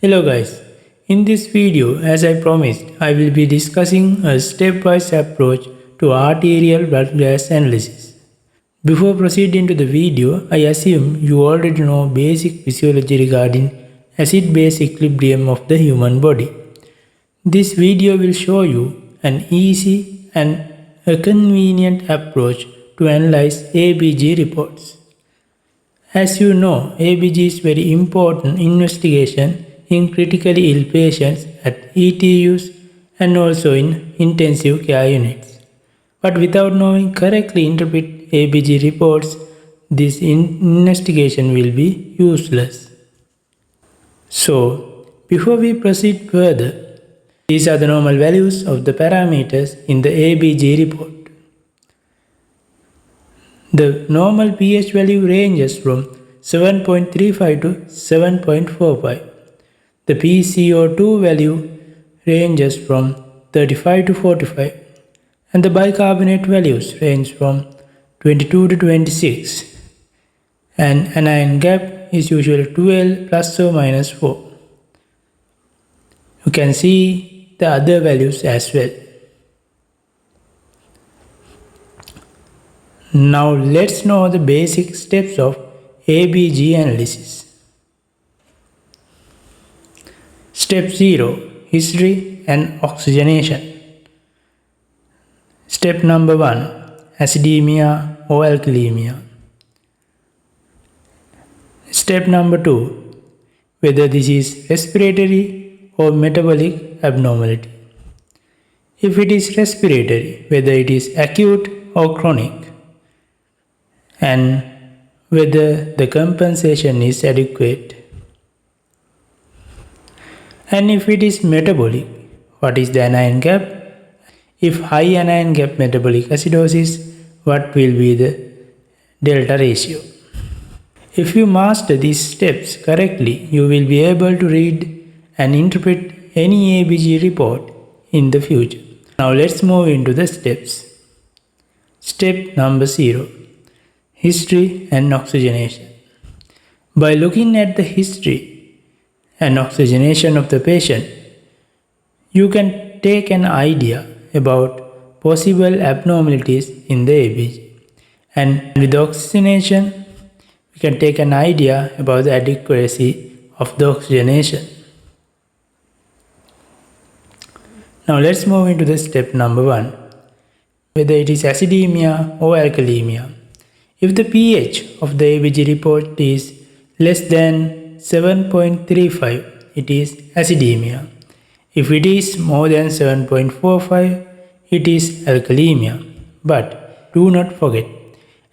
Hello guys, in this video as I promised I will be discussing a step-wise approach to arterial blood gas analysis. Before proceeding to the video, I assume you already know basic physiology regarding acid-base equilibrium of the human body. This video will show you an easy and a convenient approach to analyze ABG reports. As you know, ABG is very important investigation in critically ill patients at ETUs and also in intensive care units. But without knowing correctly interpret ABG reports, this investigation will be useless. So, before we proceed further, these are the normal values of the parameters in the ABG report. The normal pH value ranges from 7.35 to 7.45. The PaCO₂ value ranges from 35 to 45 and the bicarbonate values range from 22 to 26 and anion gap is usually 12 plus or minus 4. You can see the other values as well. Now let's know the basic steps of ABG analysis. Step 0. History and oxygenation. Step number 1. Acidemia or alkalemia. Step number 2. Whether this is respiratory or metabolic abnormality. If it is respiratory, whether it is acute or chronic, and whether the compensation is adequate. And if it is metabolic, what is the anion gap? If high anion gap metabolic acidosis, what will be the delta ratio? If you master these steps correctly, you will be able to read and interpret any ABG report in the future. Now let's move into the steps. Step number 0. History and oxygenation. By looking at the history and oxygenation of the patient, you can take an idea about possible abnormalities in the ABG. And with the oxygenation, we can take an idea about the adequacy of the oxygenation. Now let's move into the step number 1, whether it is acidemia or alkalemia. If the pH of the ABG report is less than 7.35, it is acidemia. If it is more than 7.45, it is alkalemia. But do not forget,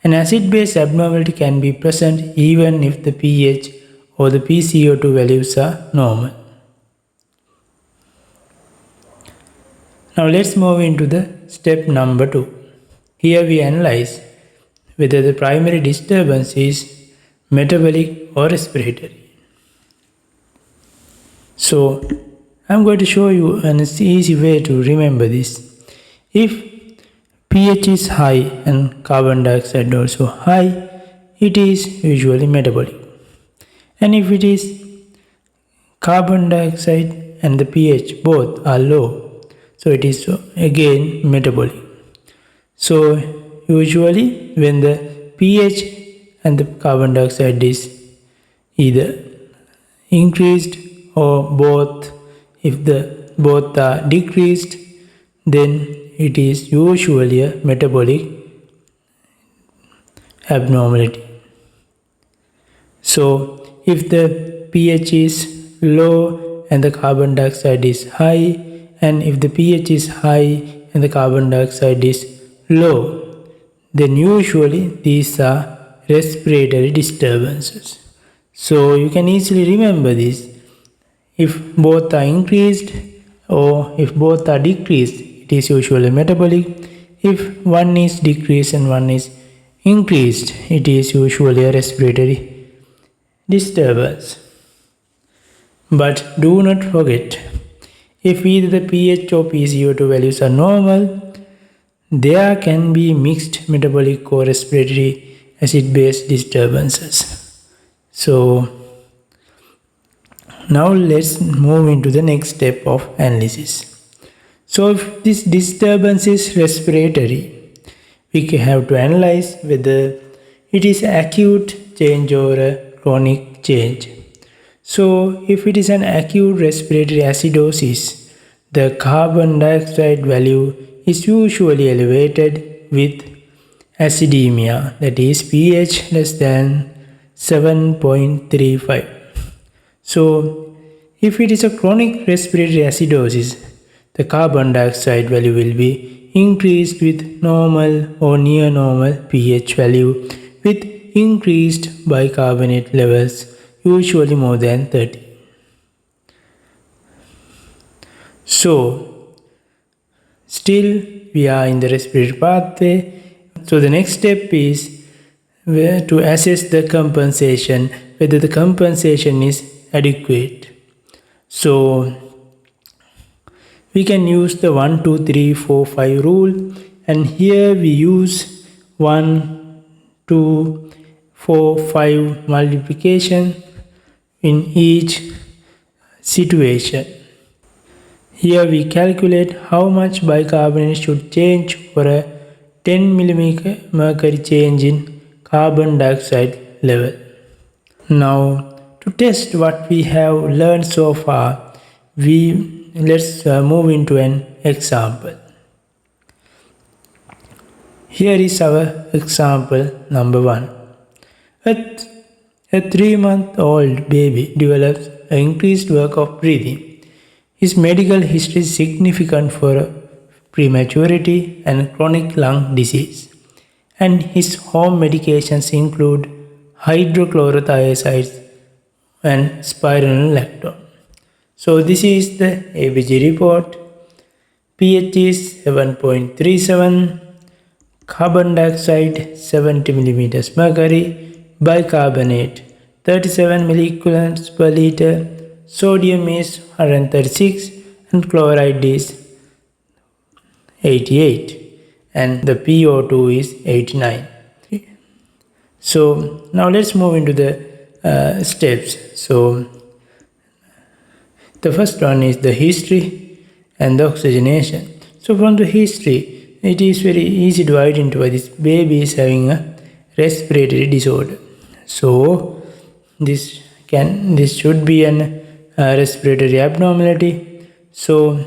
an acid-base abnormality can be present even if the pH or the PaCO₂ values are normal. Now let's move into the step number 2. Here we analyze whether the primary disturbance is metabolic or respiratory. So, I'm going to show you an easy way to remember this. If pH is high and carbon dioxide also high, it is usually metabolic. And if it is carbon dioxide and the pH both are low, so it is again metabolic. So, usually when the pH and the carbon dioxide is either increased or both, if the both are decreased, then it is usually a metabolic abnormality. So if the pH is low and the carbon dioxide is high, and if the pH is high and the carbon dioxide is low, then usually these are respiratory disturbances. So you can easily remember this. If both are increased or if both are decreased, it is usually metabolic. If one is decreased and one is increased, it is usually a respiratory disturbance. But do not forget, if either the pH or PaCO₂ values are normal, there can be mixed metabolic or respiratory acid-base disturbances. So Now let's move into the next step of analysis. So if this disturbance is respiratory, we have to analyze whether it is acute change or a chronic change. So if it is an acute respiratory acidosis, the carbon dioxide value is usually elevated with acidemia, that is pH less than 7.35. So if it is a chronic respiratory acidosis, the carbon dioxide value will be increased with normal or near normal pH value with increased bicarbonate levels, usually more than 30. So still we are in the respiratory pathway. So the next step is to assess the compensation, whether the compensation is adequate. So we can use the 1, 2, 3, 4, 5 rule, and here we use 1, 2, 4, 5 multiplication in each situation. Here we calculate how much bicarbonate should change for a 10 mmHg change in carbon dioxide level. Now to test what we have learned so far, let's move into an example. Here is our example number 1. A 3-month-old baby develops an increased work of breathing. His medical history is significant for prematurity and chronic lung disease, and his home medications include hydrochlorothiazides and spironolactone. So this is the ABG report. pH is 7.37, carbon dioxide 70 mm mercury, bicarbonate 37 milliequivalents per liter, sodium is 136 and chloride is 88 and the PaCO₂ is 89. So now let's move into the steps. So the first one is the history and the oxygenation. So from the history, it is very easy to identify this baby is having a respiratory disorder. So this should be an respiratory abnormality. So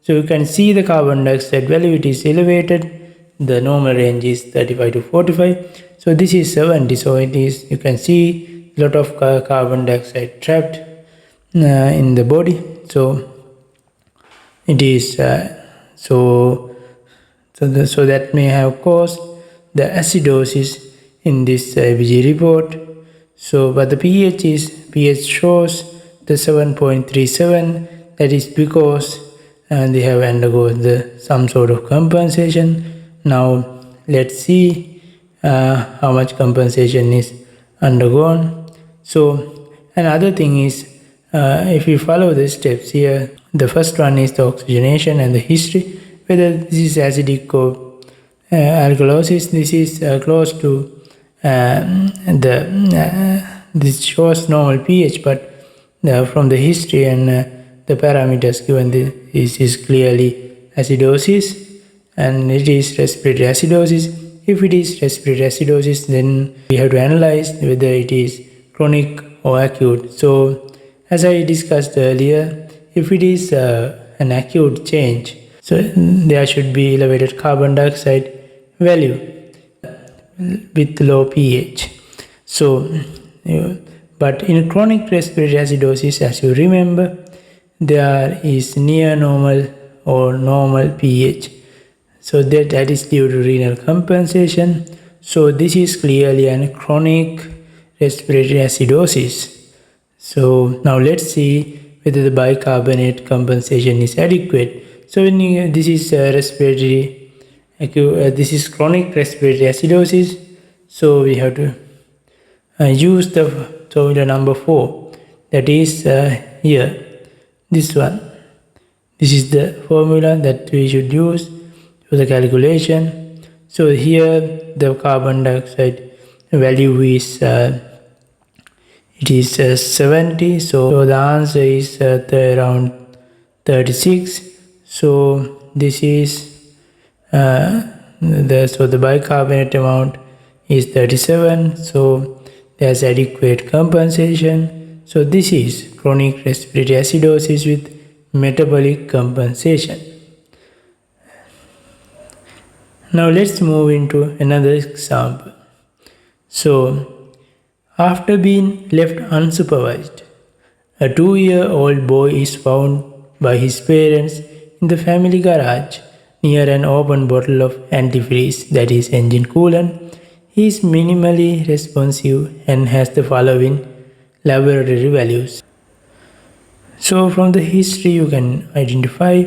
you can see the carbon dioxide value, it is elevated. The normal range is 35 to 45. So this is 70. So it is, you can see a lot of carbon dioxide trapped in the body. So it is so that may have caused the acidosis in this ABG report. So but the pH shows the 7.37. That is because they have undergone some sort of compensation. Now let's see how much compensation is undergone. So another thing is, if you follow the steps here, the first one is the oxygenation and the history, whether this is acidic or alkalosis. This is close to this shows normal pH, but from the history and the parameters given, this is clearly acidosis and it is respiratory acidosis. If it is respiratory acidosis, then we have to analyze whether it is chronic or acute. So as I discussed earlier, if it is an acute change, so there should be elevated carbon dioxide value with low pH. So but in chronic respiratory acidosis, as you remember, there is near normal or normal pH. So that is due to renal compensation. So this is clearly a chronic respiratory acidosis. So now let's see whether the bicarbonate compensation is adequate. So when this is respiratory, this is chronic respiratory acidosis. So we have to use the formula number 4. That is here, this one. This is the formula that we should use for the calculation. So here the carbon dioxide value is it is 70. So the answer is around 36. So this is the bicarbonate amount is 37. So there's adequate compensation. So this is chronic respiratory acidosis with metabolic compensation. Now let's move into another example. So after being left unsupervised, a 2-year-old boy is found by his parents in the family garage near an open bottle of antifreeze, that is engine coolant. He is minimally responsive and has the following laboratory values. So from the history you can identify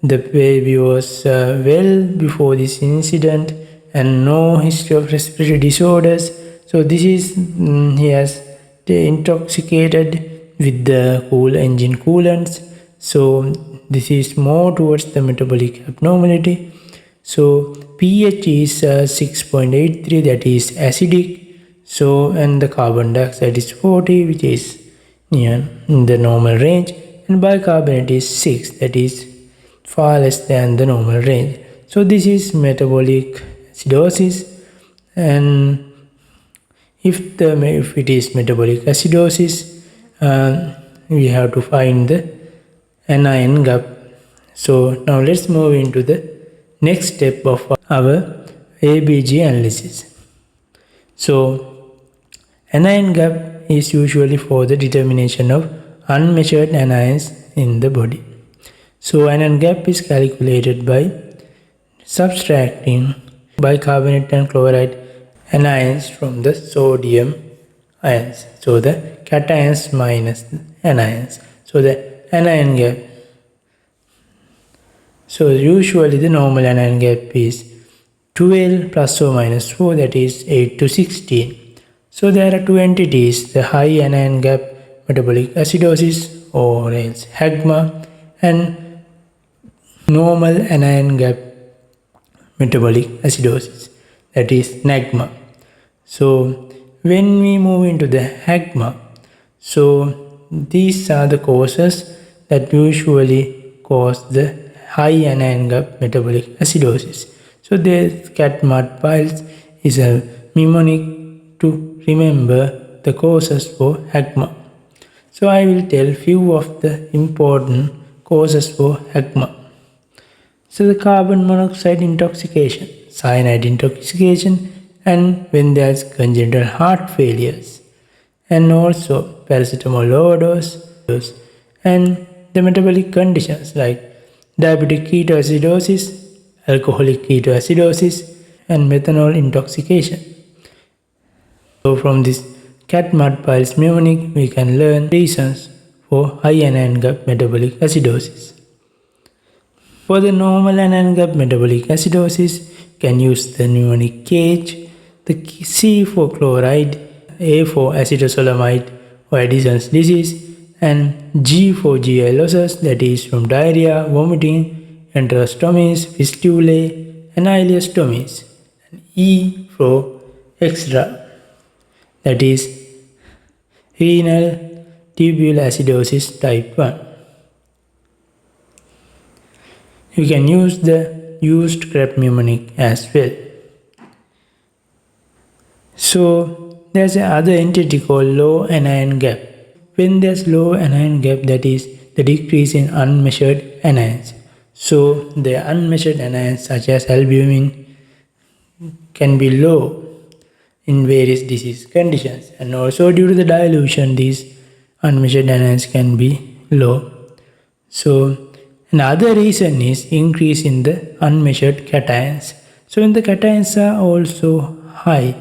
the baby was well before this incident and no history of respiratory disorders. So this is he has intoxicated with the cool engine coolants. So this is more towards the metabolic abnormality. So pH is 6.83, that is acidic. So and the carbon dioxide is 40, which is near in the normal range, and bicarbonate is 6, that is far less than the normal range. So this is metabolic acidosis, and if it is metabolic acidosis, we have to find the anion gap. So now let's move into the next step of our ABG analysis. So anion gap is usually for the determination of unmeasured anions in the body. So anion gap is calculated by subtracting bicarbonate and chloride anions from the sodium ions. So the cations minus the anions. So the anion gap. So usually the normal anion gap is 12 plus or minus 4, that is 8 to 16. So there are two entities, the high anion gap metabolic acidosis or else HAGMA, and normal anion gap metabolic acidosis, that is NAGMA. So when we move into the HAGMA, so these are the causes that usually cause the high anion gap metabolic acidosis. So the cat mud piles is a mnemonic to remember the causes for HAGMA. So I will tell few of the important causes for HAGMA. So the carbon monoxide intoxication, cyanide intoxication, and when there is congenital heart failures, and also paracetamol overdose, and the metabolic conditions like diabetic ketoacidosis, alcoholic ketoacidosis, and methanol intoxication. So from this cat mud piles mnemonic we can learn reasons for high anion gap metabolic acidosis. For the normal anion gap metabolic acidosis, can use the mnemonic KH, the C for chloride, A for acetosolamide or Addison's disease, and G for GI losses, that is from diarrhea, vomiting, enterostomies, fistulae, and ileostomies, and E for extra, that is renal tubular acidosis type 1. You can use the used Krebs mnemonic as well. So there's another entity called low anion gap. When there's low anion gap, that is the decrease in unmeasured anions. So the unmeasured anions such as albumin can be low in various disease conditions, and also due to the dilution these unmeasured anions can be low. So another reason is increase in the unmeasured cations. So when the cations are also high,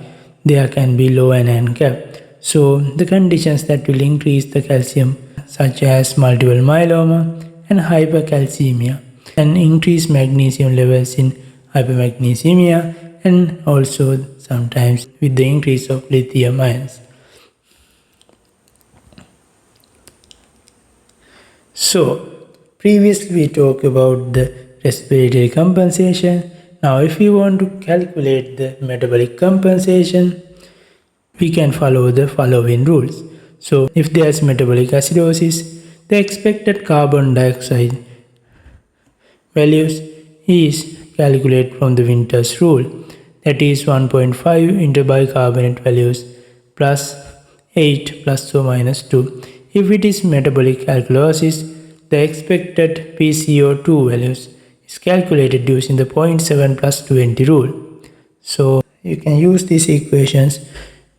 there can be low anion gap. So the conditions that will increase the calcium such as multiple myeloma and hypercalcemia, and increase magnesium levels in hypermagnesemia, and also sometimes with the increase of lithium ions. So previously we talked about the respiratory compensation. Now if we want to calculate the metabolic compensation, we can follow the following rules. So if there is metabolic acidosis, the expected carbon dioxide values is calculated from the Winter's rule, that is 1.5 into bicarbonate values plus 8 plus or minus 2. If it is metabolic alkalosis, the expected PaCO₂ values is calculated using the 0.7 plus 20 rule. So you can use these equations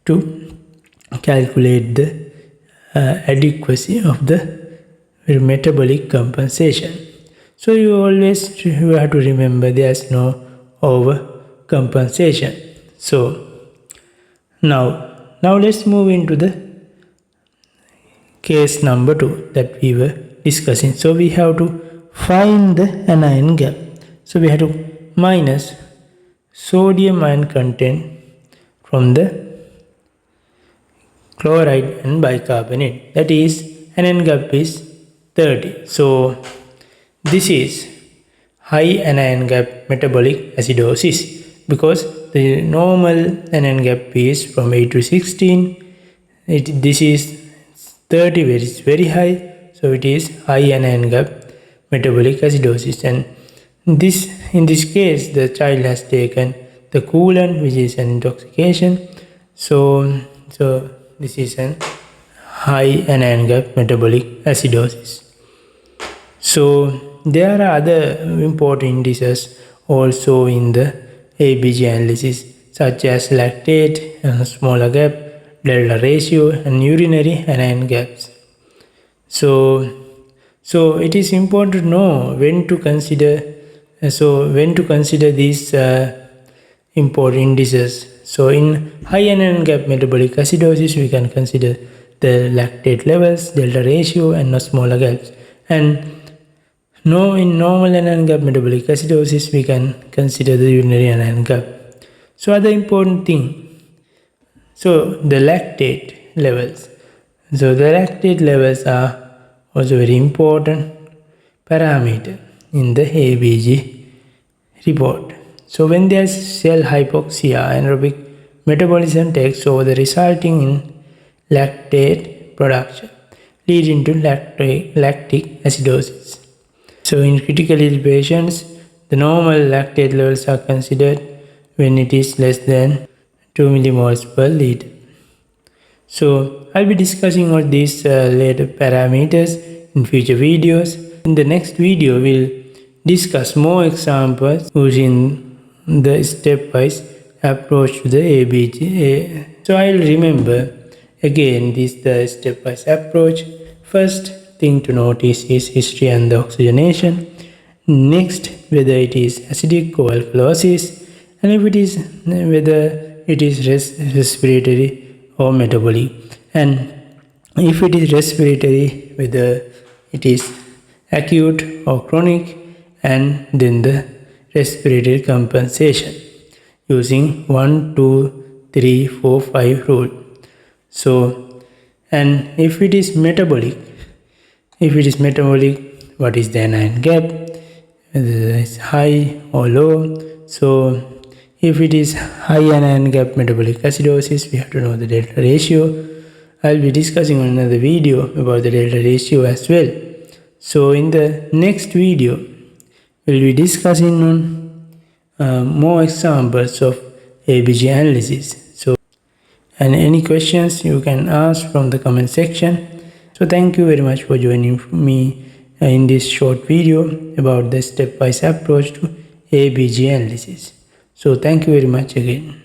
to calculate the adequacy of the metabolic compensation. So you always have to remember there is no overcompensation. So now let's move into the case number 2 that we were discussing. So we have to find the anion gap. So we have to minus sodium ion content from the chloride and bicarbonate. That is, anion gap is 30. So this is high anion gap metabolic acidosis, because the normal anion gap is from 8 to 16. This is 30, which is very high. So it is high anion gap metabolic acidosis, and in this case the child has taken the coolant, which is an intoxication. So this is an high anion gap metabolic acidosis. So there are other important indices also in the ABG analysis, such as lactate, smaller gap, delta ratio, and urinary anion gaps. So it is important to know when to consider these important indices. So in high anion gap metabolic acidosis, we can consider the lactate levels, delta ratio, and smaller gaps. And in normal anion gap metabolic acidosis, we can consider the urinary anion gap. So other important thing, so the lactate levels. So the lactate levels are also very important parameter in the ABG report. So when there is cell hypoxia, anaerobic metabolism takes over, resulting in lactate production, leading to lactic acidosis. So in critically ill patients, the normal lactate levels are considered when it is less than 2 millimoles per liter. So I'll be discussing all these later parameters in future videos. In the next video, we'll discuss more examples using the stepwise approach to the ABG. So I'll remember again the stepwise approach. First thing to notice is history and the oxygenation. Next, whether it is acidic or alkalosis, and whether it is respiratory or metabolic, and if it is respiratory, whether it is acute or chronic, and then the respiratory compensation using 1, 2, 3, 4, 5 rule. So, and if it is metabolic, what is the anion gap, whether it is high or low. So if it is high anion gap metabolic acidosis, we have to know the delta ratio. I'll be discussing on another video about the delta ratio as well. So in the next video, we'll be discussing on more examples of ABG analysis. So, and any questions you can ask from the comment section. So thank you very much for joining me in this short video about the stepwise approach to ABG analysis. So thank you very much again.